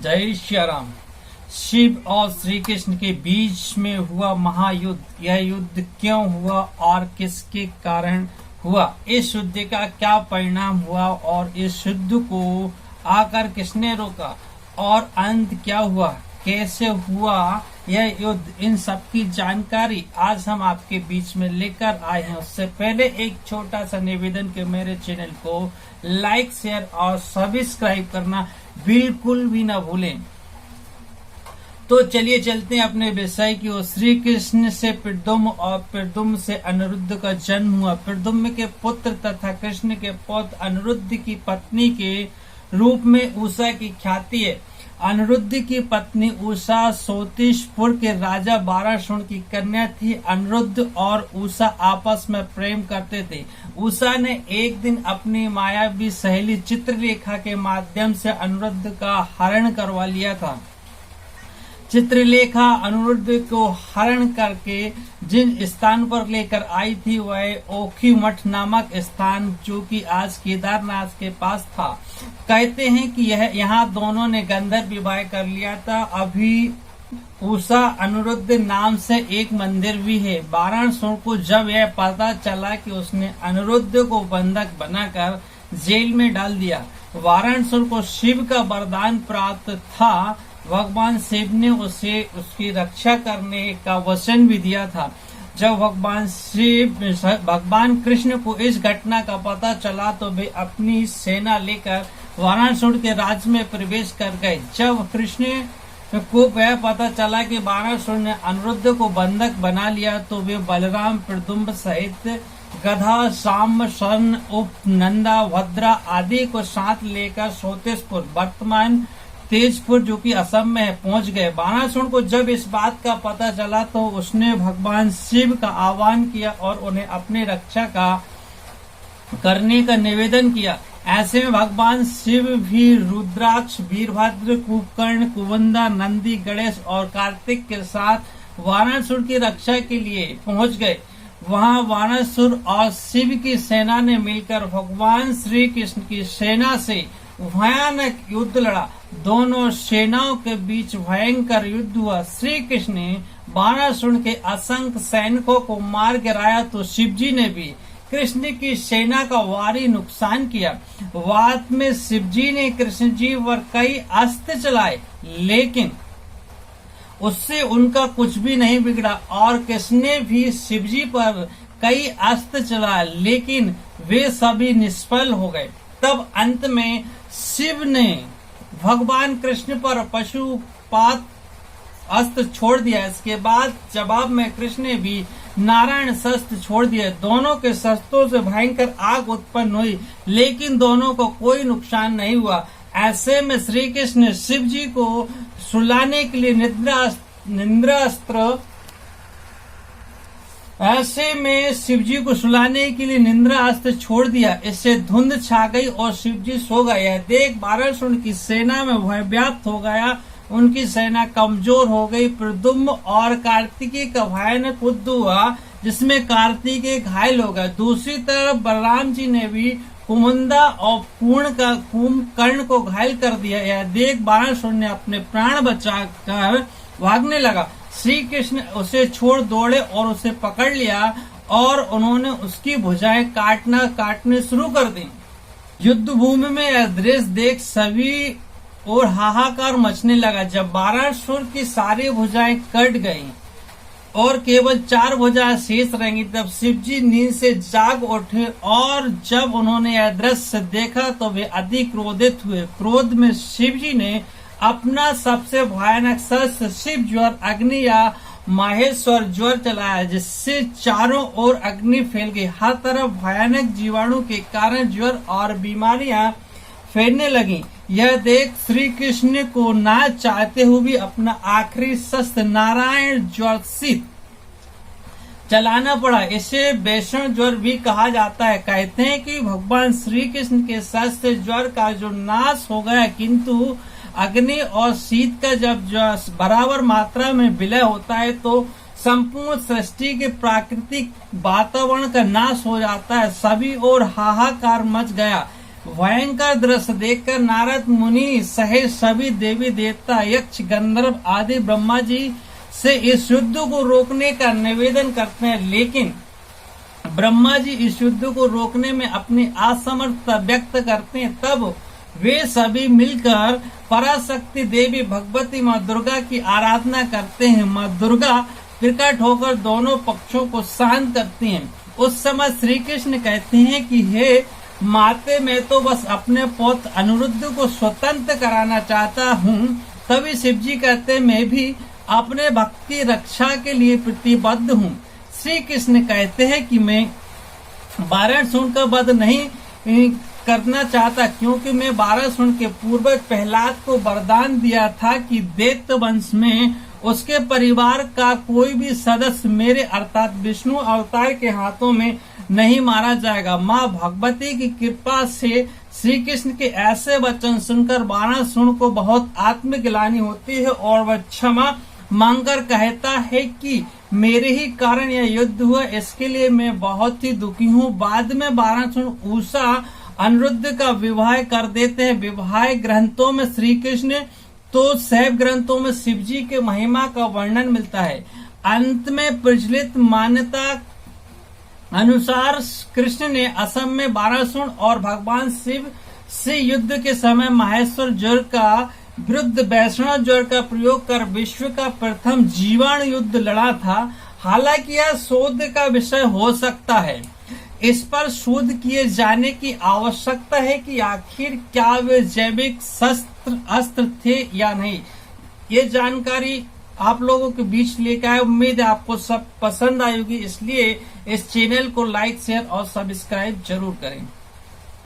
जय श्री राम। शिव और श्री कृष्ण के बीच में हुआ महायुद्ध, यह युद्ध क्यों हुआ और किसके कारण हुआ, इस युद्ध का क्या परिणाम हुआ और इस युद्ध को आकर किसने रोका और अंत क्या हुआ, कैसे हुआ यह युद्ध, इन सब की जानकारी आज हम आपके बीच में लेकर आए हैं। उससे पहले एक छोटा सा निवेदन कि मेरे चैनल को लाइक, शेयर और सब्सक्राइब करना बिल्कुल भी ना भूलें। तो चलिए चलते हैं अपने विषय की ओर। श्री कृष्ण से प्रद्युम्न और प्रद्युम्न से अनिरुद्ध का जन्म हुआ। प्रद्युम्न के पुत्र तथा कृष्ण के पौत्र अनिरुद्ध की पत्नी के रूप में उषा की ख्याति है। अनिरुद्ध की पत्नी उषा सोतिशपुर के राजा वारासुर की कन्या थी। अनिरुद्ध और उषा आपस में प्रेम करते थे। उषा ने एक दिन अपनी मायावी सहेली चित्रलेखा के माध्यम से अनिरुद्ध का हरण करवा लिया था। चित्रलेखा अनिरुद्ध को हरण करके जिन स्थान पर लेकर आई थी वह ओखी मठ नामक स्थान, जो कि आज केदारनाथ के पास था। कहते हैं कि यहाँ दोनों ने गंधर्व विवाह कर लिया था। अभी उषा अनिरुद्ध नाम से एक मंदिर भी है। वाराणसी को जब यह पता चला कि उसने अनिरुद्ध को बंधक बनाकर जेल में डाल दिया। वाराणसी को शिव का वरदान प्राप्त था। भगवान शिव ने उसे उसकी रक्षा करने का वचन भी दिया था। जब भगवान कृष्ण को इस घटना का पता चला तो वे अपनी सेना लेकर वाराणसी के राज्य में प्रवेश कर गए। जब कृष्ण को यह पता चला कि वाराणसी ने अनिरुद्ध को बंधक बना लिया तो वे बलराम, प्रद्युम्न सहित गधा, साम्ब, स्वर्ण, उपनंदा, भद्रा आदि को साथ लेकर सोतिशपुर, वर्तमान तेजपुर जो कि असम में है, पहुंच गए। वाराणसी को जब इस बात का पता चला तो उसने भगवान शिव का आह्वान किया और उन्हें अपनी रक्षा करने का निवेदन किया। ऐसे में भगवान शिव भी रुद्राक्ष, वीरभद्र, कुंभकर्ण, कुबंदा, नंदी, गणेश और कार्तिक के साथ वाराणसी की रक्षा के लिए पहुंच गए। वहां वाराणसी और शिव की सेना ने मिलकर भगवान श्री कृष्ण की सेना से भयानक युद्ध लड़ा। दोनों सेनाओं के बीच भयंकर युद्ध हुआ। श्री कृष्ण ने वाराणसी के असंख्य सैनिकों को मार गिराया तो शिवजी ने भी कृष्ण की सेना का भारी नुकसान किया। बाद में शिवजी ने कृष्ण जी पर कई अस्त्र चलाए, लेकिन उससे उनका कुछ भी नहीं बिगड़ा और कृष्ण ने भी शिवजी पर कई अस्त्र चलाए, लेकिन वे सभी निष्फल हो गए। तब अंत में शिव ने भगवान कृष्ण पर पशुपात अस्त्र छोड़ दिया। इसके बाद जवाब में कृष्ण ने भी नारायण शस्त्र छोड़ दिया। दोनों के शस्त्रों से भयंकर आग उत्पन्न हुई, लेकिन दोनों को कोई नुकसान नहीं हुआ। ऐसे में श्री कृष्ण ने शिव जी को सुलाने के लिए निद्रा अस्त्र छोड़ दिया। इससे धुंध छा गई और शिवजी सो गए। यह देख वाराणसी की सेना में भय व्याप्त हो गया। उनकी सेना कमजोर हो गई। प्रद्युम्न और कार्तिकेय का भयानक युद्ध हुआ, जिसमें कार्तिकेय घायल हो गया। दूसरी तरफ बलराम जी ने भी कुमुंदा और कुंभकर्ण को घायल कर दिया। यह देख वाराणसी ने अपने प्राण बचाकर भागने लगा। श्री कृष्ण उसे छोड़ दौड़े और उसे पकड़ लिया और उन्होंने उसकी भुजाएं काटने शुरू कर दी। युद्ध भूमि में यह दृश्य देख सभी और हाहाकार मचने लगा। जब वाराणसी की सारी भुजाएं कट गईं और केवल 4 भुजाएं शेष रहेंगी, तब शिवजी नींद से जाग उठे और जब उन्होंने यह दृश्य देखा तो वे अति क्रोधित हुए। क्रोध में शिवजी ने अपना सबसे भयानक शस्त्र शिव ज्वर, अग्नि या माहेश्वर ज्वर चलाया, जिससे चारों ओर अग्नि फैल गई। हर तरफ भयानक जीवाणु के कारण ज्वर और बीमारियां फैलने लगी। यह देख श्री कृष्ण को ना चाहते हुए भी अपना आखिरी शस्त्र नारायण ज्वर चलाना पड़ा। इसे वैष्णव ज्वर भी कहा जाता है। कहते हैं कि भगवान श्री कृष्ण के शस्त्र ज्वर का जो नाश हो गया, किंतु अग्नि और शीत का जब बराबर मात्रा में विलय होता है तो संपूर्ण सृष्टि के प्राकृतिक वातावरण का नाश हो जाता है। सभी ओर हाहाकार मच गया। भयंकर दृश्य देखकर नारद मुनि सहित सभी देवी देवता, यक्ष, गंधर्व आदि ब्रह्मा जी से इस युद्ध को रोकने का निवेदन करते हैं, लेकिन ब्रह्मा जी इस युद्ध को रोकने में अपनी असमर्थता व्यक्त करते हैं। तब वे सभी मिलकर पराशक्ति देवी भगवती माँ दुर्गा की आराधना करते हैं। माँ दुर्गा प्रकट होकर दोनों पक्षों को शांत करती हैं। उस समय श्री कृष्ण कहते हैं कि हे माते, मैं तो बस अपने पौत्र अनिरुद्ध को स्वतंत्र कराना चाहता हूँ। तभी शिव जी कहते हैं, मैं भी अपने भक्त की रक्षा के लिए प्रतिबद्ध हूँ। श्री कृष्ण कहते हैं कि मैं वाराणसुर का वध नहीं करना चाहता, क्योंकि मैं वाराणसुर के पूर्वज प्रहलाद को वरदान दिया था कि दैत्य वंश में उसके परिवार का कोई भी सदस्य मेरे अर्थात विष्णु अवतार के हाथों में नहीं मारा जाएगा। माँ भगवती की कृपा से श्री कृष्ण के ऐसे वचन सुनकर वाराणसुर को बहुत आत्मग्लानि होती है और वह क्षमा मांगकर कहता है कि मेरे ही कारण यह युद्ध हुआ, इसके लिए मैं बहुत ही दुखी हूँ। बाद में वाराणसुर उषा अनिरुद्ध का विवाह कर देते हैं। विवाह ग्रंथों में श्री कृष्ण तो शैव ग्रंथों में शिव जी के महिमा का वर्णन मिलता है। अंत में प्रचलित मान्यता अनुसार कृष्ण ने असम में वाराणसुर और भगवान शिव से युद्ध के समय माहेश्वर ज्वर का विरुद्ध वैष्णव ज्वर का प्रयोग कर विश्व का प्रथम जीवाणु युद्ध लड़ा था। हालांकि यह शोध का विषय हो सकता है, इस पर शोध किए जाने की आवश्यकता है कि आखिर क्या वे जैविक शस्त्र अस्त्र थे या नहीं। ये जानकारी आप लोगों के बीच लेकर आए। उम्मीद है आपको सब पसंद आएगी, इसलिए इस चैनल को लाइक, शेयर और सब्सक्राइब जरूर करें।